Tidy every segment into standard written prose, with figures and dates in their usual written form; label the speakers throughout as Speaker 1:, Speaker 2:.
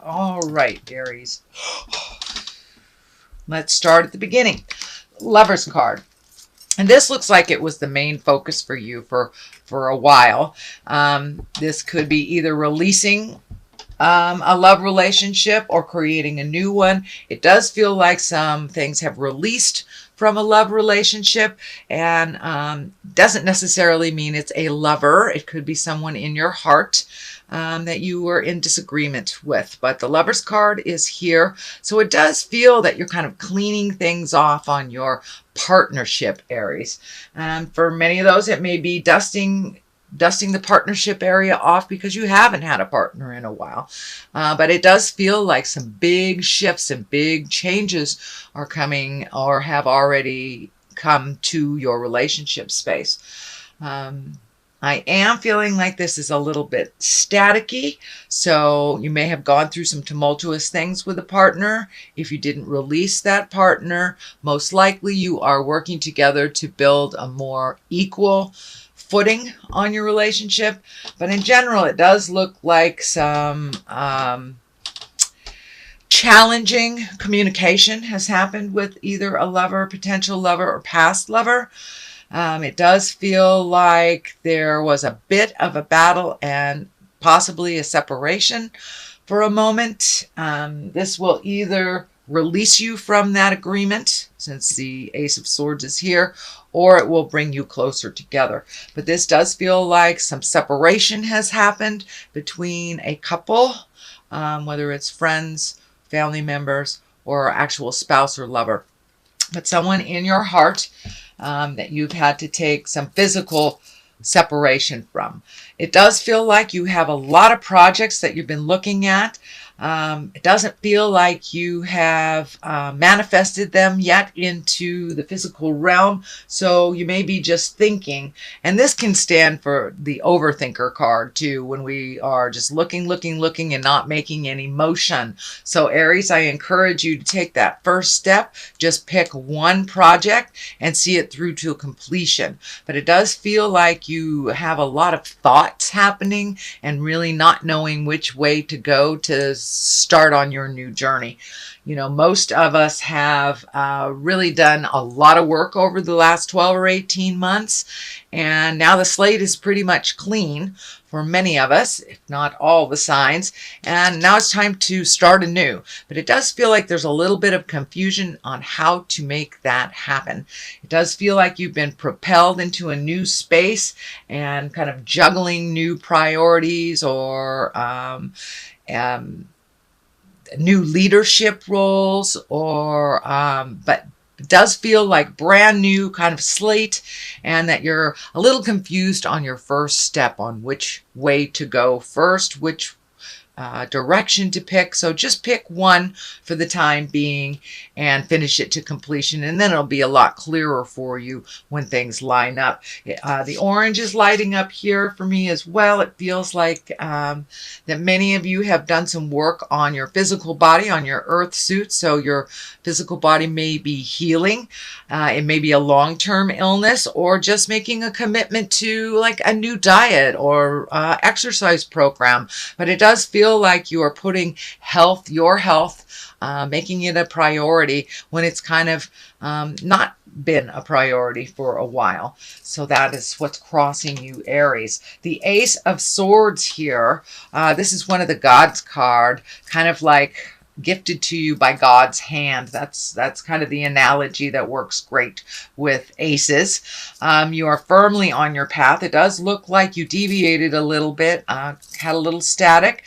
Speaker 1: All right, Aries. Let's start at the beginning. Lover's card. And this looks like it was the main focus for you for a while. This could be either releasing a love relationship or creating a new one. It does feel like some things have released from a love relationship, and doesn't necessarily mean it's a lover. It could be someone in your heart that you were in disagreement with. But the Lover's card is here. So it does feel that you're kind of cleaning things off on your partnership, Aries. For many of those, it may be dusting the partnership area off because you haven't had a partner in a while. But it does feel like some big shifts and big changes are coming or have already come to your relationship space. I am feeling like this is a little bit staticky, so you may have gone through some tumultuous things with a partner. If you didn't release that partner, most likely you are working together to build a more equal footing on your relationship. But in general, it does look like some challenging communication has happened with either a lover, potential lover, or past lover. It does feel like there was a bit of a battle and possibly a separation for a moment. This will either release you from that agreement, since the Ace of Swords is here, or it will bring you closer together. But this does feel like some separation has happened between a couple, whether it's friends, family members, or actual spouse or lover. But someone in your heart that you've had to take some physical separation from. It does feel like you have a lot of projects that you've been looking at. It doesn't feel like you have manifested them yet into the physical realm, so you may be just thinking. And this can stand for the overthinker card too, when we are just looking and not making any motion. So Aries, I encourage you to take that first step. Just pick one project and see it through to completion. But it does feel like you have a lot of thoughts happening and really not knowing which way to go to start on your new journey. You know, most of us have really done a lot of work over the last 12 or 18 months, and now the slate is pretty much clean for many of us, if not all the signs, and now it's time to start anew. But it does feel like there's a little bit of confusion on how to make that happen. It does feel like you've been propelled into a new space and kind of juggling new priorities or new leadership roles, or but it does feel like brand new kind of slate, and that you're a little confused on your first step on which way to go first, which direction to pick. So just pick one for the time being and finish it to completion, and then it'll be a lot clearer for you when things line up. The orange is lighting up here for me as well. It feels like that many of you have done some work on your physical body, on your earth suit, so your physical body may be healing. It may be a long-term illness, or just making a commitment to like a new diet or exercise program. But it does feel like you are putting your health, making it a priority when it's kind of not been a priority for a while. So that is what's crossing you, Aries. The Ace of Swords here, this is one of the Gods card, kind of like gifted to you by God's hand. That's kind of the analogy that works great with aces. You are firmly on your path. It does look like you deviated a little bit, had a little static.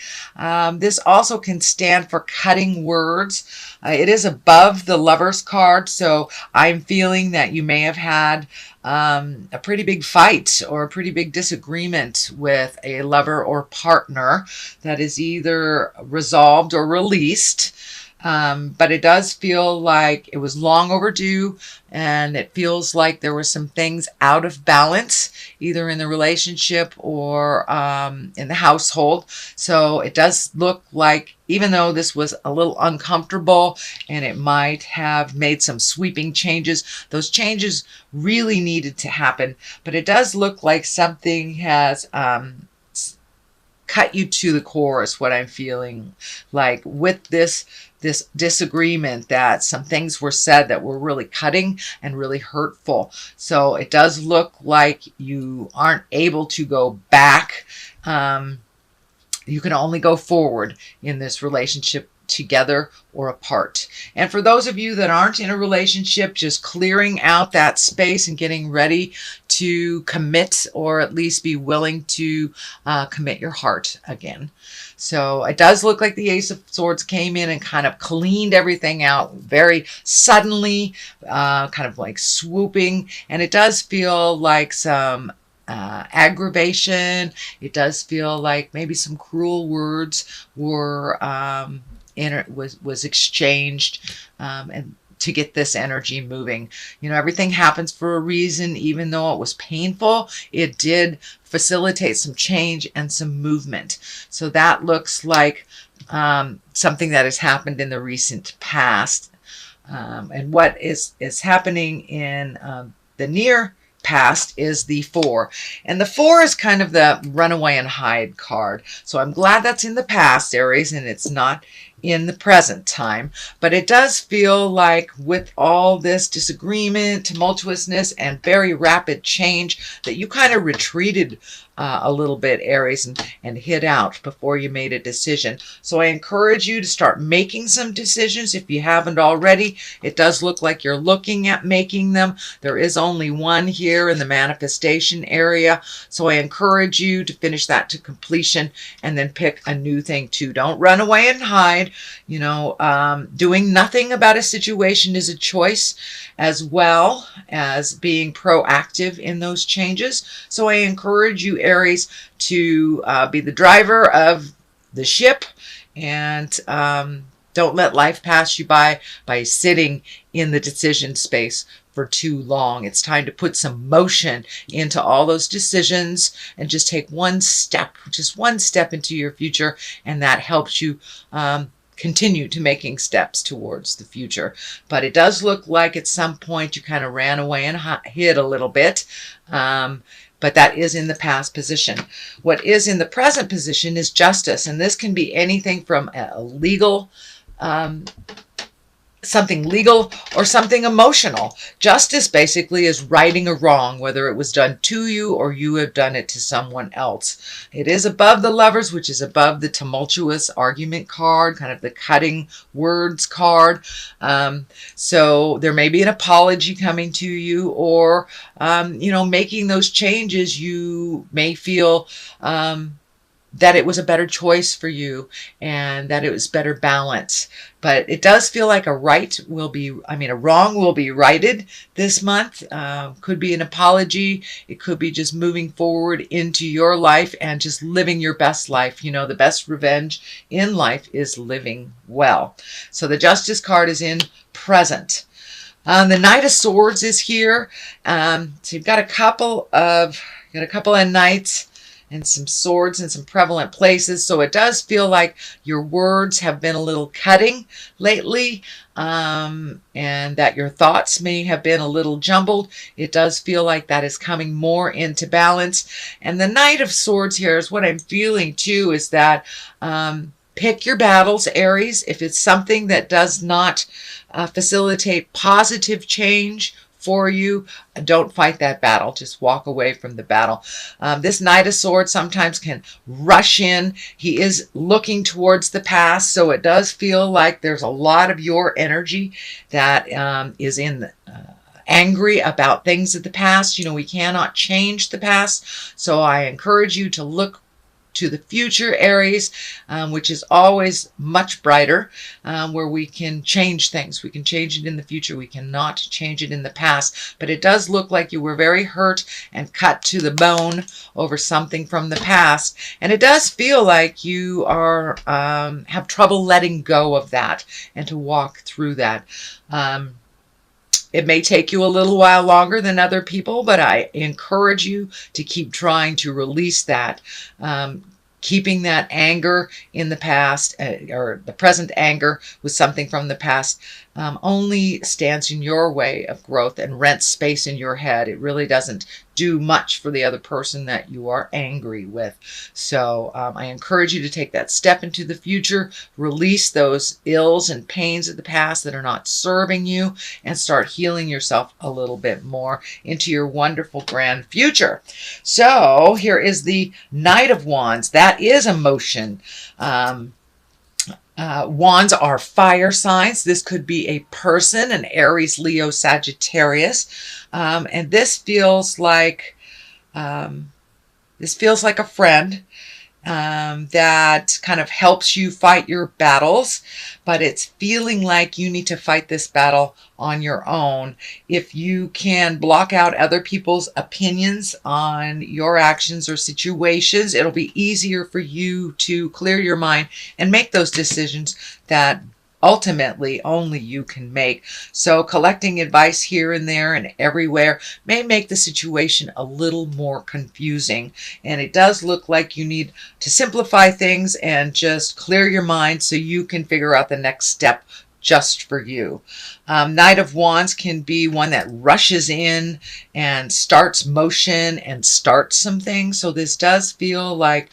Speaker 1: This also can stand for cutting words. It is above the Lover's card, so I'm feeling that you may have had a pretty big fight or a pretty big disagreement with a lover or partner that is either resolved or released. But it does feel like it was long overdue, and it feels like there were some things out of balance, either in the relationship or in the household. So it does look like, even though this was a little uncomfortable and it might have made some sweeping changes, those changes really needed to happen. But it does look like something has cut you to the core is what I'm feeling like with this disagreement, that some things were said that were really cutting and really hurtful. So it does look like you aren't able to go back. You can only go forward in this relationship, together or apart. And for those of you that aren't in a relationship, just clearing out that space and getting ready to commit, or at least be willing to commit your heart again. So it does look like the Ace of Swords came in and kind of cleaned everything out very suddenly, kind of like swooping. And it does feel like some aggravation. It does feel like maybe some cruel words were was exchanged, and to get this energy moving. You know, everything happens for a reason. Even though it was painful, it did facilitate some change and some movement. So that looks like something that has happened in the recent past. And what is happening in the near past is the 4. And the 4 is kind of the runaway and hide card. So I'm glad that's in the past, Aries, and it's not in the present time. But it does feel like with all this disagreement, tumultuousness, and very rapid change, that you kind of retreated a little bit, Aries, and hid out before you made a decision. So I encourage you to start making some decisions if you haven't already. It does look like you're looking at making them. There is only one here in the manifestation area. So I encourage you to finish that to completion and then pick a new thing too. Don't run away and hide. You know, doing nothing about a situation is a choice, as well as being proactive in those changes. So I encourage you, Aries, to be the driver of the ship, and don't let life pass you by sitting in the decision space for too long. It's time to put some motion into all those decisions and just take one step, just one step into your future, and that helps you continue to making steps towards the future. But it does look like at some point you kind of ran away and hid a little bit. But that is in the past position. What is in the present position is justice. And this can be anything from a legal, something legal or something emotional. Justice basically is righting a wrong, whether it was done to you or you have done it to someone else. It is above the Lovers, which is above the tumultuous argument card, kind of the cutting words card. So there may be an apology coming to you, or, you know, making those changes. You may feel that it was a better choice for you and that it was better balance. But it does feel like a wrong will be righted this month. Could be an apology. It could be just moving forward into your life and just living your best life. You know, the best revenge in life is living well. So the Justice card is in present. The Knight of Swords is here. So you've got a couple of knights and some swords in some prevalent places. So it does feel like your words have been a little cutting lately, and that your thoughts may have been a little jumbled. It does feel like that is coming more into balance. And the Knight of Swords here is what I'm feeling too, is that pick your battles, Aries. If it's something that does not facilitate positive change for you, don't fight that battle. Just walk away from the battle. This Knight of Swords sometimes can rush in. He is looking towards the past, so it does feel like there's a lot of your energy that is in angry about things of the past. You know, we cannot change the past, so I encourage you to look to the future, Aries, which is always much brighter, where we can change things. We can change it in the future. We cannot change it in the past. But it does look like you were very hurt and cut to the bone over something from the past. And it does feel like you are have trouble letting go of that and to walk through that. It may take you a little while longer than other people, but I encourage you to keep trying to release that. Keeping that anger in the past, or the present anger with something from the past, only stands in your way of growth and rents space in your head. It really doesn't do much for the other person that you are angry with. So I encourage you to take that step into the future, release those ills and pains of the past that are not serving you, and start healing yourself a little bit more into your wonderful grand future. So here is the Knight of Wands. That is emotion. Wands are fire signs. This could be a person, an Aries, Leo, Sagittarius, and this feels like a friend that kind of helps you fight your battles, but it's feeling like you need to fight this battle on your own. If you can block out other people's opinions on your actions or situations, it'll be easier for you to clear your mind and make those decisions that ultimately only you can make. So collecting advice here and there and everywhere may make the situation a little more confusing. And it does look like you need to simplify things and just clear your mind so you can figure out the next step just for you. Knight of Wands can be one that rushes in and starts motion and starts some things. So this does feel like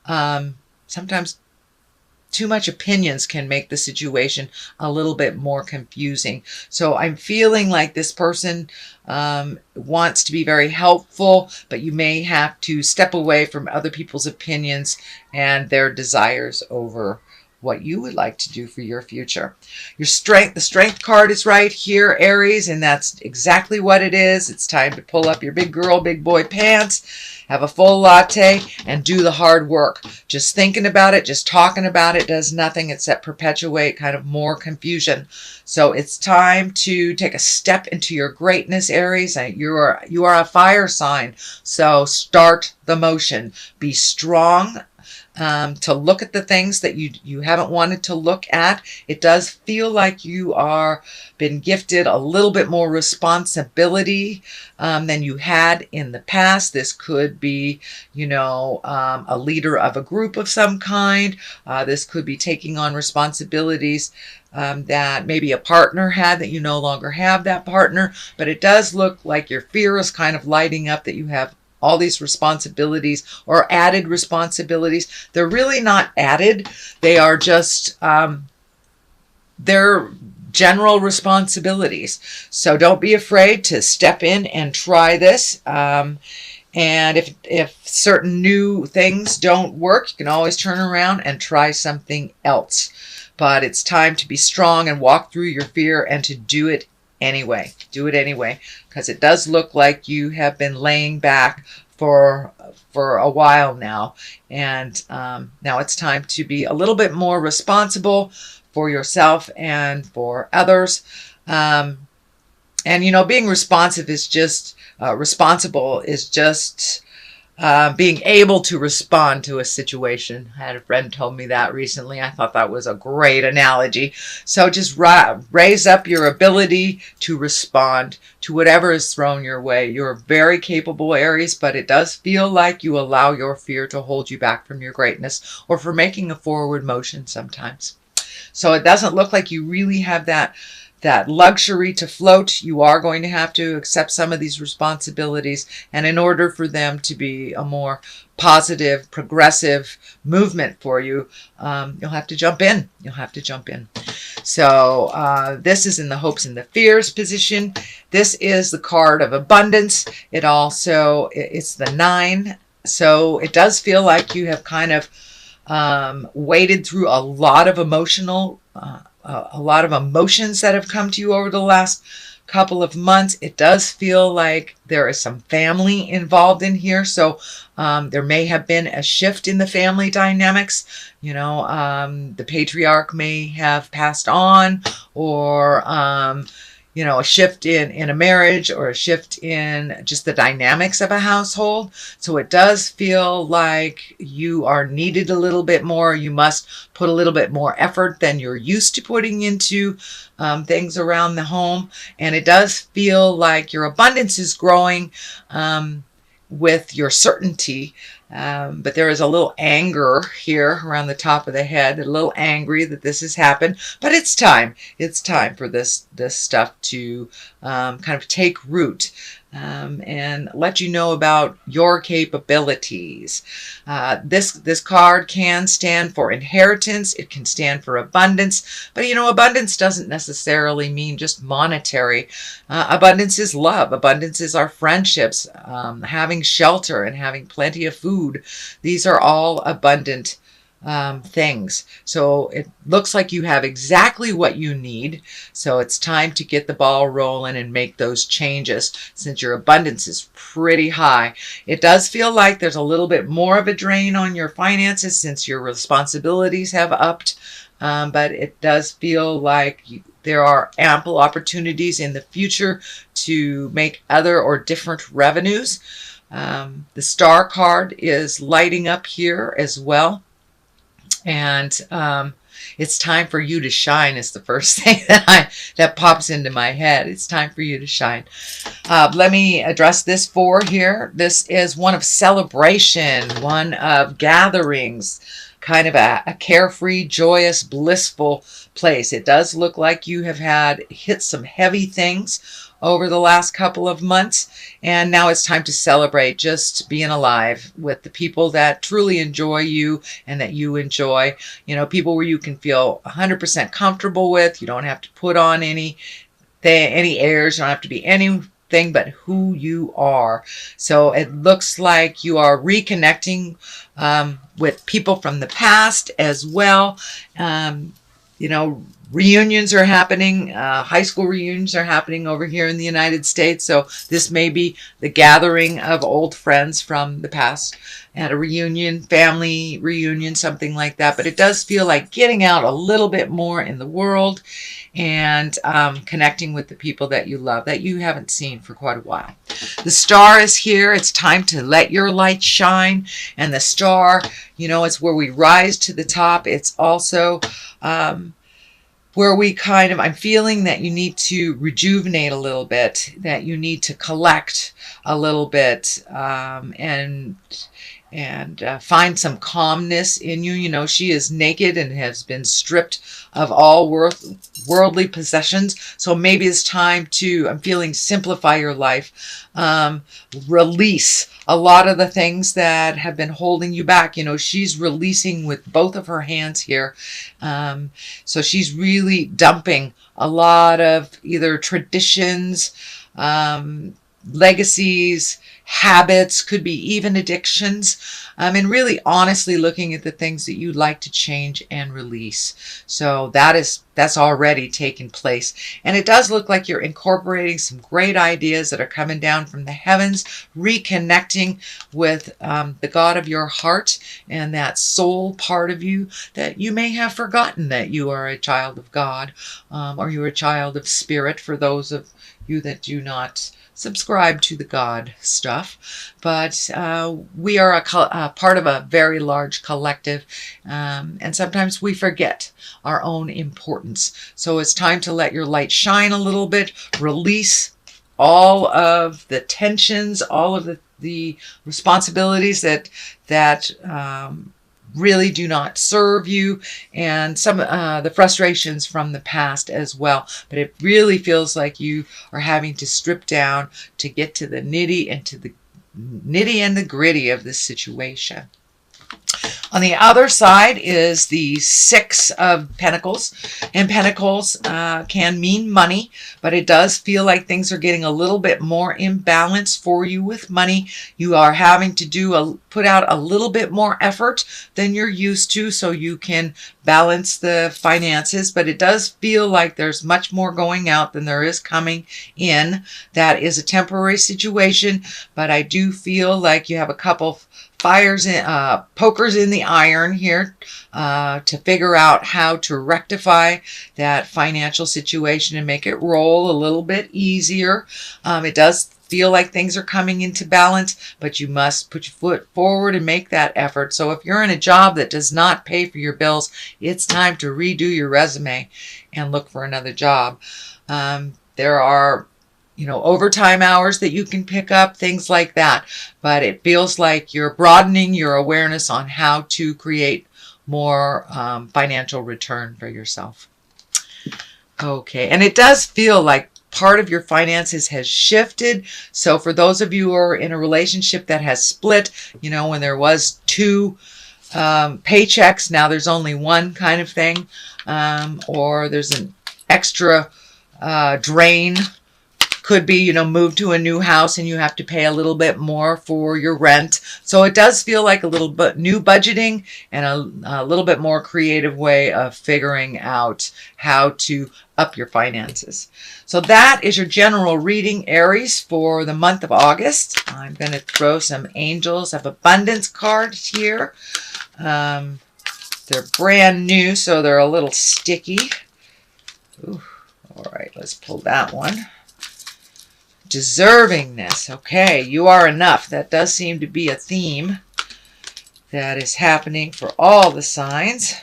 Speaker 1: sometimes too much opinions can make the situation a little bit more confusing. So I'm feeling like this person wants to be very helpful, but you may have to step away from other people's opinions and their desires over what you would like to do for your future. The strength card is right here, Aries, and that's exactly what it is. It's time to pull up your big girl, big boy pants, have a full latte, and do the hard work. Just thinking about it, just talking about it does nothing except perpetuate kind of more confusion. So it's time to take a step into your greatness, Aries. You are a fire sign, so start the motion. Be strong. To look at the things that you haven't wanted to look at. It does feel like you are been gifted a little bit more responsibility than you had in the past. This could be, a leader of a group of some kind. This could be taking on responsibilities that maybe a partner had that you no longer have that partner. But it does look like your fear is kind of lighting up that you have all these responsibilities or added responsibilities. They're really not added. They are just, they're general responsibilities. So don't be afraid to step in and try this. And if certain new things don't work, you can always turn around and try something else. But it's time to be strong and walk through your fear and to do it anyway. Do it anyway, because it does look like you have been laying back for a while now, and now it's time to be a little bit more responsible for yourself and for others. And being responsible is just being able to respond to a situation. I had a friend told me that recently. I thought that was a great analogy. So just raise up your ability to respond to whatever is thrown your way. You're very capable, Aries, but it does feel like you allow your fear to hold you back from your greatness or for making a forward motion sometimes. So it doesn't look like you really have that luxury to float. You are going to have to accept some of these responsibilities, and in order for them to be a more positive, progressive movement for you, you'll have to jump in. So this is in the hopes and the fears position. This is the card of abundance. It's the 9. So it does feel like you have kind of waded through a lot of emotions that have come to you over the last couple of months. It does feel like there is some family involved in here. So there may have been a shift in the family dynamics. The patriarch may have passed on, or a shift in a marriage, or a shift in just the dynamics of a household. So it does feel like you are needed a little bit more. You must put a little bit more effort than you're used to putting into things around the home. And it does feel like your abundance is growing. with your certainty, but there is a little anger here around the top of the head, a little angry that this has happened, but it's time. It's time for this stuff to kind of take root. And let you know about your capabilities. This card can stand for inheritance. It can stand for abundance. But abundance doesn't necessarily mean just monetary. Abundance is love. Abundance is our friendships, having shelter and having plenty of food. These are all abundant things. So it looks like you have exactly what you need. So it's time to get the ball rolling and make those changes since your abundance is pretty high. It does feel like there's a little bit more of a drain on your finances since your responsibilities have upped. But it does feel like there are ample opportunities in the future to make other or different revenues. The star card is lighting up here as well. And it's time for you to shine is the first thing that pops into my head. It's time for you to shine. Let me address this 4 here. This is one of celebration, one of gatherings, kind of a carefree, joyous, blissful place. It does look like you have hit some heavy things over the last couple of months, and now it's time to celebrate just being alive with the people that truly enjoy you and that you enjoy. People where you can feel 100% comfortable with. You don't have to put on any airs. You don't have to be anything but who you are. So it looks like you are reconnecting with people from the past as well. Reunions are happening. High school reunions are happening over here in the United States. So this may be the gathering of old friends from the past at a reunion, family reunion, something like that. But it does feel like getting out a little bit more in the world and connecting with the people that you love, that you haven't seen for quite a while. The star is here. It's time to let your light shine. And the star, it's where we rise to the top. It's also where I'm feeling that you need to rejuvenate a little bit, that you need to collect a little bit, and find some calmness in you. She is naked and has been stripped of all worldly possessions. So maybe it's time to, I'm feeling, simplify your life, release a lot of the things that have been holding you back. She's releasing with both of her hands here. So she's really dumping a lot of either traditions, legacies, habits, could be even addictions, and really honestly looking at the things that you'd like to change and release. So that's already taken place. And it does look like you're incorporating some great ideas that are coming down from the heavens, reconnecting with the God of your heart and that soul part of you that you may have forgotten that you are a child of God, or you're a child of spirit for those of you that do not subscribe to the God stuff. But we are a part of a very large collective, and sometimes we forget our own importance. So it's time to let your light shine a little bit, release all of the tensions, all of the responsibilities that really do not serve you, and some the frustrations from the past as well. But it really feels like you are having to strip down to get to the nitty and the gritty of this situation. On the other side is the 6 of Pentacles, and Pentacles can mean money, but it does feel like things are getting a little bit more imbalanced for you with money. You are having to put out a little bit more effort than you're used to so you can balance the finances, but it does feel like there's much more going out than there is coming in. That is a temporary situation, but I do feel like you have a couple pokers in the iron here to figure out how to rectify that financial situation and make it roll a little bit easier. It does feel like things are coming into balance, but you must put your foot forward and make that effort. So if you're in a job that does not pay for your bills, it's time to redo your resume and look for another job. There are overtime hours that you can pick up, things like that. But it feels like you're broadening your awareness on how to create more financial return for yourself. Okay, and it does feel like part of your finances has shifted. So for those of you who are in a relationship that has split, when there was two paychecks, now there's only one kind of thing, or there's an extra drain. Could be, move to a new house and you have to pay a little bit more for your rent. So it does feel like a little bit new budgeting and a little bit more creative way of figuring out how to up your finances. So that is your general reading, Aries, for the month of August. I'm going to throw some Angels of Abundance cards here. They're brand new, so they're a little sticky. Ooh, all right, let's pull that one. Deservingness. Okay, you are enough. That does seem to be a theme that is happening for all the signs.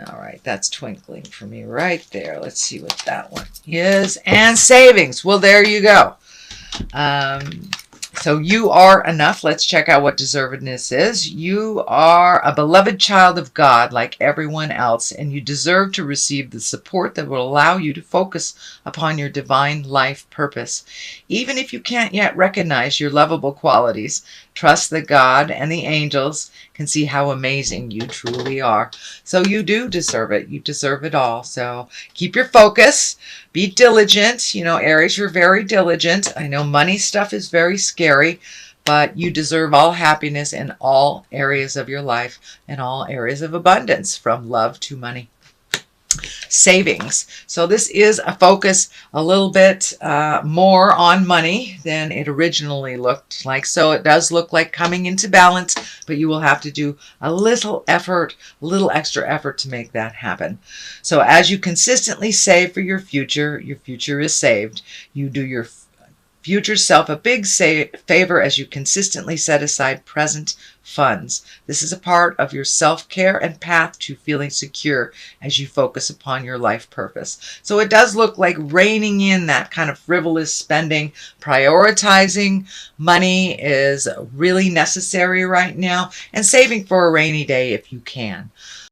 Speaker 1: All right, that's twinkling for me right there. Let's see what that one is. And savings. Well, there you go. So you are enough. Let's check out what deservedness is. You are a beloved child of God like everyone else, and you deserve to receive the support that will allow you to focus upon your divine life purpose. Even if you can't yet recognize your lovable qualities, trust that God and the angels can see how amazing you truly are. So you do deserve it. You deserve it all. So keep your focus. Be diligent. Aries, you're very diligent. I know money stuff is very scary, but you deserve all happiness in all areas of your life and all areas of abundance, from love to money. Savings. So this is a focus a little bit more on money than it originally looked like. So it does look like coming into balance, but you will have to do a little effort, a little extra effort to make that happen. So as you consistently save for your future is saved. You do your future self a big favor as you consistently set aside present funds. This is a part of your self-care and path to feeling secure as you focus upon your life purpose. So it does look like reining in that kind of frivolous spending. Prioritizing money is really necessary right now, and saving for a rainy day if you can.